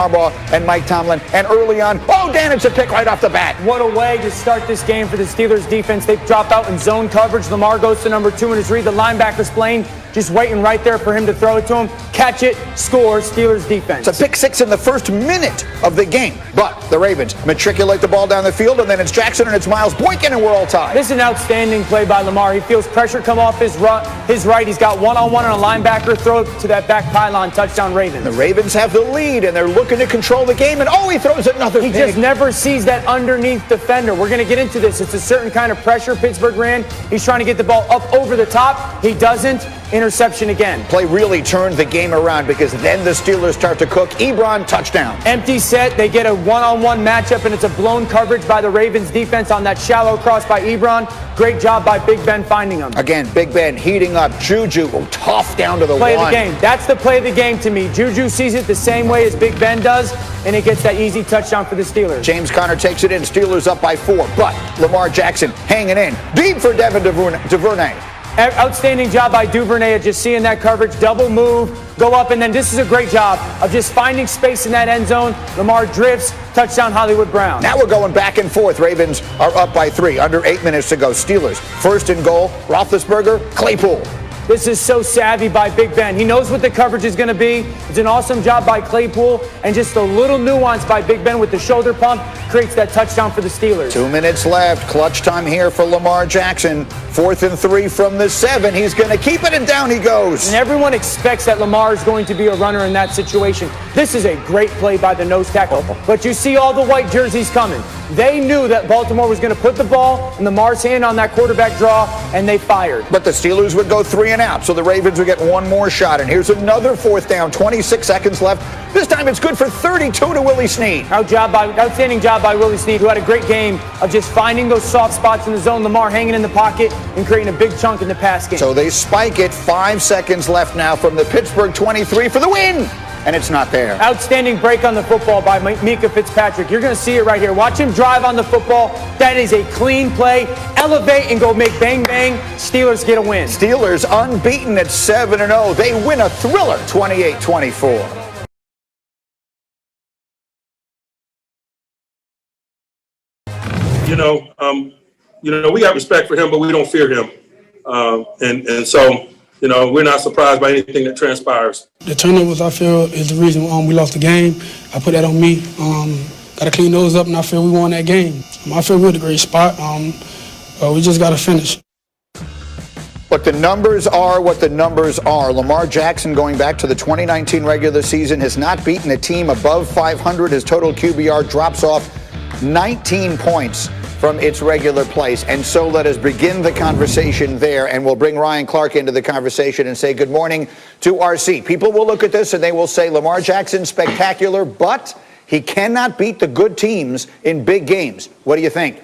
Harbaugh and Mike Tomlin, and early on, Dan, it's a pick right off the bat. What a way to start this game for the Steelers defense. They drop out in zone coverage. Lamar goes to number 2 in his read. The linebacker's playing, just waiting right there for him to throw it to him. Catch it, score, Steelers defense. It's a pick 6 in the first minute of the game, but the Ravens matriculate the ball down the field, and then it's Jackson and it's Miles Boykin, and we're all tied. This is an outstanding play by Lamar. He feels pressure come off his right. He's got one-on-one on a linebacker. Throw it to that back pylon. Touchdown, Ravens. The Ravens have the lead, and they're looking to control the game, and he throws another He just never sees that underneath defender. We're going to get into this. It's a certain kind of pressure Pittsburgh ran. He's trying to get the ball up over the top. He doesn't. Interception again. Play really turned the game around because then the Steelers start to cook. Ebron, touchdown. Empty set. They get a one-on-one matchup, and it's a blown coverage by the Ravens defense on that shallow cross by Ebron. Great job by Big Ben finding him. Again, Big Ben heating up. Juju, tough down to the play one. Play of the game. That's the play of the game to me. Juju sees it the same way as Big Ben does, and it gets that easy touchdown for the Steelers. James Conner takes it in. Steelers up by 4, but Lamar Jackson hanging in. Deep for Devin Duvernay. Outstanding job by Duvernay of just seeing that coverage, double move, go up, and then this is a great job of just finding space in that end zone. Lamar drifts, touchdown Hollywood Brown. Now we're going back and forth. Ravens are up by 3, under 8 minutes to go. Steelers, first and goal, Roethlisberger, Claypool. This is so savvy by Big Ben. He knows what the coverage is going to be. It's an awesome job by Claypool, and just a little nuance by Big Ben with the shoulder pump creates that touchdown for the Steelers. 2 minutes left. Clutch time here for Lamar Jackson. 4th and 3 from the 7. He's going to keep it, and down he goes. And everyone expects that Lamar is going to be a runner in that situation. This is a great play by the nose tackle. But you see all the white jerseys coming. They knew that Baltimore was going to put the ball in Lamar's hand on that quarterback draw, and they fired. But the Steelers would go 3 and out, so the Ravens would get one more shot. And here's another 4th down, 26 seconds left. This time it's good for 32 to Willie Snead. Outstanding job by Willie Snead, who had a great game of just finding those soft spots in the zone. Lamar hanging in the pocket and creating a big chunk in the pass game. So they spike it. 5 seconds left now from the Pittsburgh 23 for the win. And it's not there. Outstanding break on the football by Minkah Fitzpatrick. You're going to see it right here. Watch him drive on the football. That is a clean play. Elevate and go make bang, bang. Steelers get a win. Steelers unbeaten at 7-0. They win a thriller 28-24. We got respect for him, but we don't fear him. And so, we're not surprised by anything that transpires. The turnovers, I feel, is the reason we lost the game. I put that on me. Got to clean those up, and I feel we won that game. I feel we're in a great spot. We just got to finish. But the numbers are what the numbers are. Lamar Jackson, going back to the 2019 regular season, has not beaten a team above 500. His total QBR drops off 19 points from its regular place. And so let us begin the conversation there, and we'll bring Ryan Clark into the conversation and say good morning to RC. People will look at this and they will say Lamar Jackson spectacular, but he cannot beat the good teams in big games. What do you think?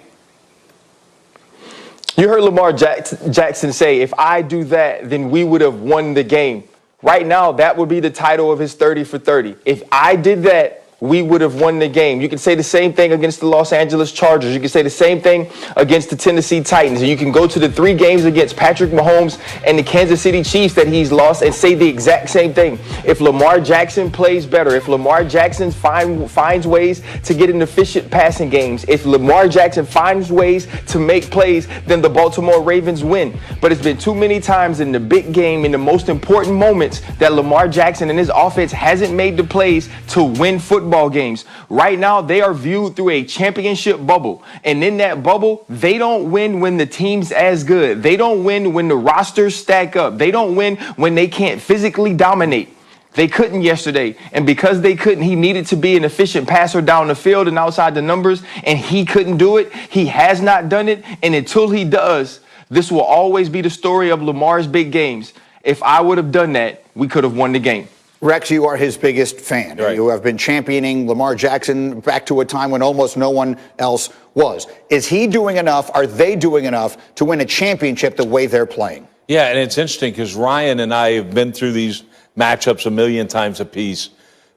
You heard Lamar Jackson say, if I do that, then we would have won the game. Right now, that would be the title of his 30 for 30. If I did that, we would have won the game. You can say the same thing against the Los Angeles Chargers. You can say the same thing against the Tennessee Titans. And you can go to the 3 games against Patrick Mahomes and the Kansas City Chiefs that he's lost and say the exact same thing. If Lamar Jackson plays better, if Lamar Jackson finds ways to get in efficient passing games, if Lamar Jackson finds ways to make plays, then the Baltimore Ravens win. But it's been too many times in the big game, in the most important moments, that Lamar Jackson and his offense hasn't made the plays to win football games. Right now, they are viewed through a championship bubble. And in that bubble, they don't win when the team's as good. They don't win when the rosters stack up. They don't win when they can't physically dominate. They couldn't yesterday. And because they couldn't, he needed to be an efficient passer down the field and outside the numbers. And he couldn't do it. He has not done it. And until he does, this will always be the story of Lamar's big games. If I would have done that, we could have won the game. Rex, you are his biggest fan. Right. You have been championing Lamar Jackson back to a time when almost no one else was. Is he doing enough? Are they doing enough to win a championship the way they're playing? Yeah, and it's interesting because Ryan and I have been through these matchups a million times apiece.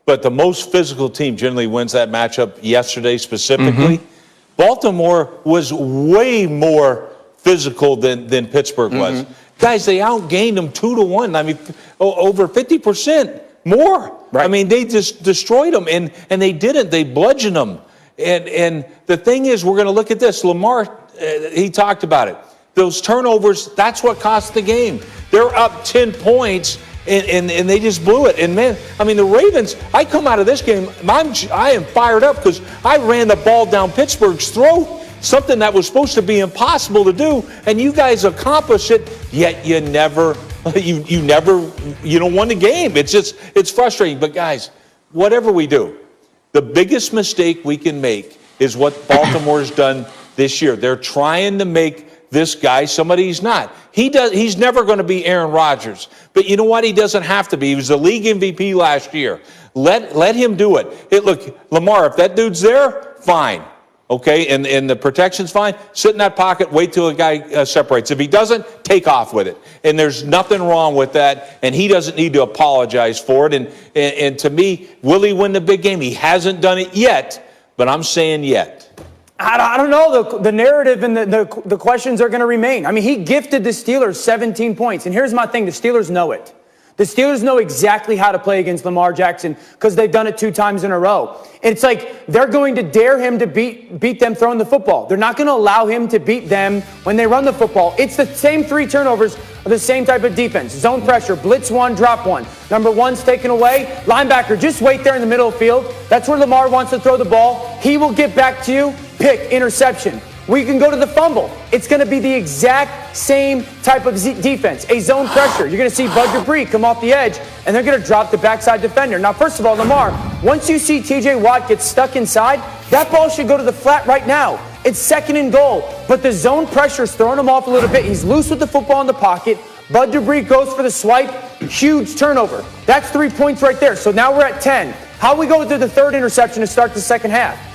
But the most physical team generally wins that matchup yesterday specifically. Mm-hmm. Baltimore was way more physical than Pittsburgh was. Guys, they outgained them 2-1. I mean, over 50%. More. Right. I mean, they just destroyed them, and they didn't. They bludgeoned them. And the thing is, we're going to look at this. Lamar, he talked about it. Those turnovers, that's what cost the game. They're up 10 points, and they just blew it. And, man, I mean, the Ravens, I come out of this game, I am fired up because I ran the ball down Pittsburgh's throat, something that was supposed to be impossible to do, and you guys accomplished it, yet you never won the game. It's frustrating. But, guys, whatever we do, the biggest mistake we can make is what Baltimore's done this year. They're trying to make this guy somebody he's not. He's never going to be Aaron Rodgers. But you know what? He doesn't have to be. He was the league MVP last year. Let him do it. Look, Lamar, if that dude's there, fine. Okay, and the protection's fine. Sit in that pocket, wait till a guy separates. If he doesn't, take off with it. And there's nothing wrong with that, and he doesn't need to apologize for it. And to me, will he win the big game? He hasn't done it yet, but I'm saying yet. I don't know. The narrative and the questions are going to remain. I mean, he gifted the Steelers 17 points. And here's my thing. The Steelers know it. The Steelers know exactly how to play against Lamar Jackson because they've done it 2 times in a row. It's like they're going to dare him to beat them throwing the football. They're not going to allow him to beat them when they run the football. It's the same 3 turnovers of the same type of defense. Zone pressure, blitz 1, drop 1. Number 1's taken away. Linebacker, just wait there in the middle of the field. That's where Lamar wants to throw the ball. He will get back to you. Pick, interception. We can go to the fumble. It's going to be the exact same type of defense. A zone pressure. You're going to see Bud Dupree come off the edge, and they're going to drop the backside defender. Now, first of all, Lamar, once you see T.J. Watt get stuck inside, that ball should go to the flat right now. It's 2nd and goal, but the zone pressure is throwing him off a little bit. He's loose with the football in the pocket. Bud Dupree goes for the swipe. Huge turnover. That's 3 points right there. So now we're at 10. How we go to the 3rd interception to start the second half?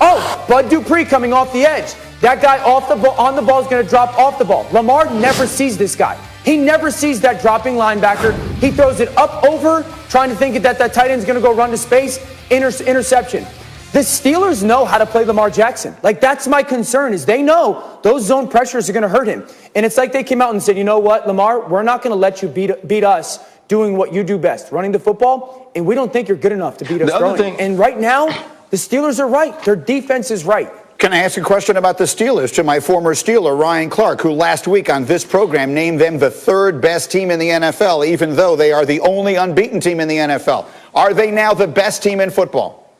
Oh, Bud Dupree coming off the edge. That guy on the ball is going to drop off the ball. Lamar never sees this guy. He never sees that dropping linebacker. He throws it up over, trying to think that tight end is going to go run to space. Interception. The Steelers know how to play Lamar Jackson. Like, that's my concern, is they know those zone pressures are going to hurt him. And it's like they came out and said, you know what, Lamar, we're not going to let you beat us doing what you do best, running the football, and we don't think you're good enough to beat us throwing. And right now, the Steelers are right. Their defense is right. Can I ask a question about the Steelers to my former Steeler, Ryan Clark, who last week on this program named them the 3rd best team in the NFL, even though they are the only unbeaten team in the NFL. Are they now the best team in football?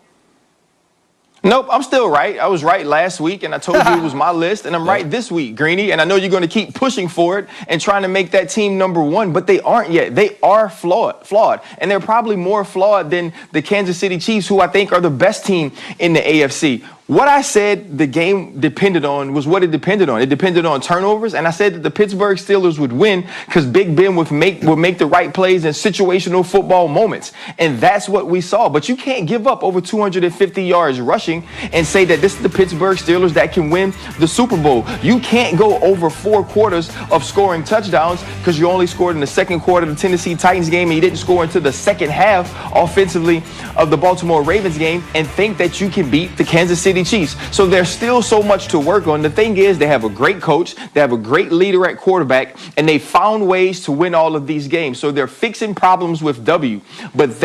Nope, I'm still right. I was right last week, and I told you it was my list, and I'm right this week, Greeny. And I know you're going to keep pushing for it and trying to make that team number 1, but they aren't yet. They are flawed, and they're probably more flawed than the Kansas City Chiefs, who I think are the best team in the AFC. What I said the game depended on was what it depended on. It depended on turnovers, and I said that the Pittsburgh Steelers would win because Big Ben would make the right plays in situational football moments, and that's what we saw. But you can't give up over 250 yards rushing and say that this is the Pittsburgh Steelers that can win the Super Bowl. You can't go over 4 quarters of scoring touchdowns because you only scored in the 2nd quarter of the Tennessee Titans game and you didn't score into the second half offensively of the Baltimore Ravens game and think that you can beat the Kansas City Chiefs. So there's still so much to work on. The thing is, they have a great coach, they have a great leader at quarterback, and they found ways to win all of these games. So they're fixing problems with W's, but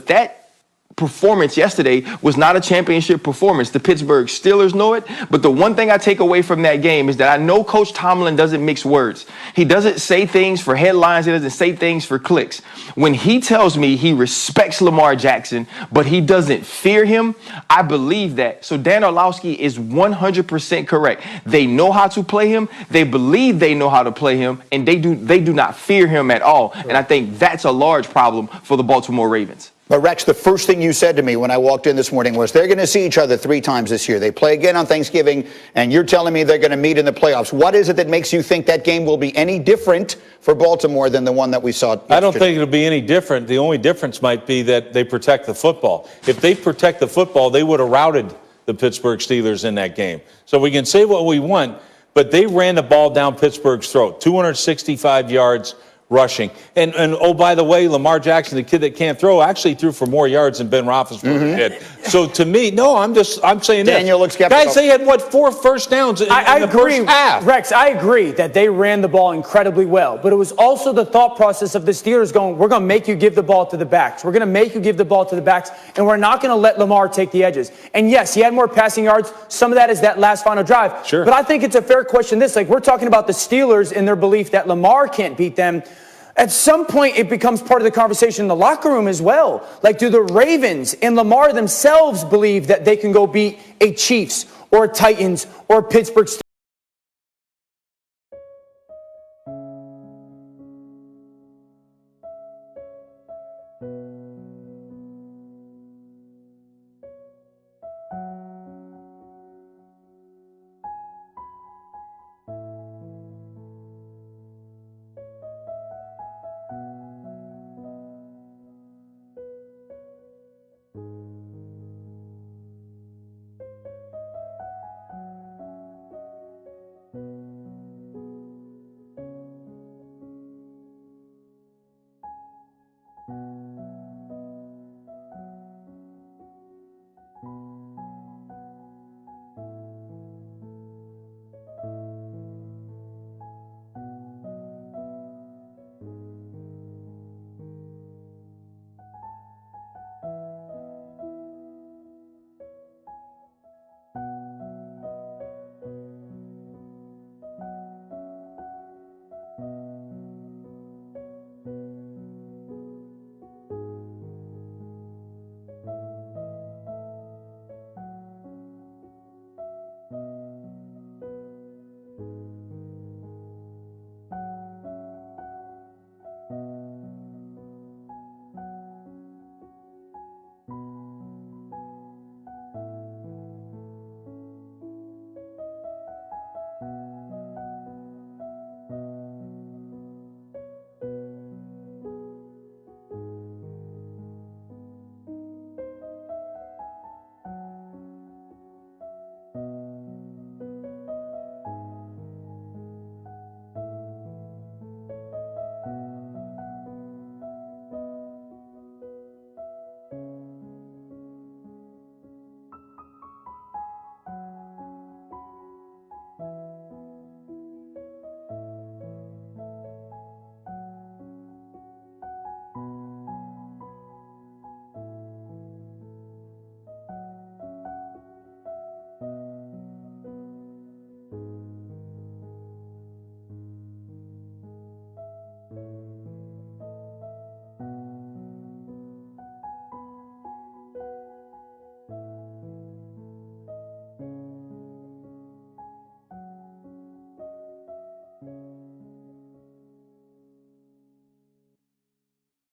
that performance yesterday was not a championship performance. The Pittsburgh Steelers know it, but the one thing I take away from that game is that I know Coach Tomlin doesn't mix words. He doesn't say things for headlines. He doesn't say things for clicks. When he tells me he respects Lamar Jackson, but he doesn't fear him, I believe that. So Dan Orlovsky is 100% correct. They know how to play him. They believe they know how to play him, and they do not fear him at all. And I think that's a large problem for the Baltimore Ravens. But Rex, the first thing you said to me when I walked in this morning was they're going to see each other 3 times this year. They play again on Thanksgiving, and you're telling me they're going to meet in the playoffs. What is it that makes you think that game will be any different for Baltimore than the one that we saw yesterday? I don't think it'll be any different. The only difference might be that they protect the football. If they protect the football, they would have routed the Pittsburgh Steelers in that game. So we can say what we want, but they ran the ball down Pittsburgh's throat. 265 yards rushing. And oh, by the way, Lamar Jackson, the kid that can't throw, actually threw for more yards than Ben Roethlisberger did. So to me, no, I'm saying Daniel looks this. skeptical. Guys, they had, what, 4 first downs in I the agree, first half. Rex, I agree that they ran the ball incredibly well, but it was also the thought process of the Steelers going, we're going to make you give the ball to the backs. We're going to make you give the ball to the backs, and we're not going to let Lamar take the edges. And yes, he had more passing yards. Some of that is that last final drive. Sure. But I think it's a fair question we're talking about the Steelers and their belief that Lamar can't beat them. At some point, it becomes part of the conversation in the locker room as well. Like, do the Ravens and Lamar themselves believe that they can go beat a Chiefs or a Titans or a Pittsburgh Steelers?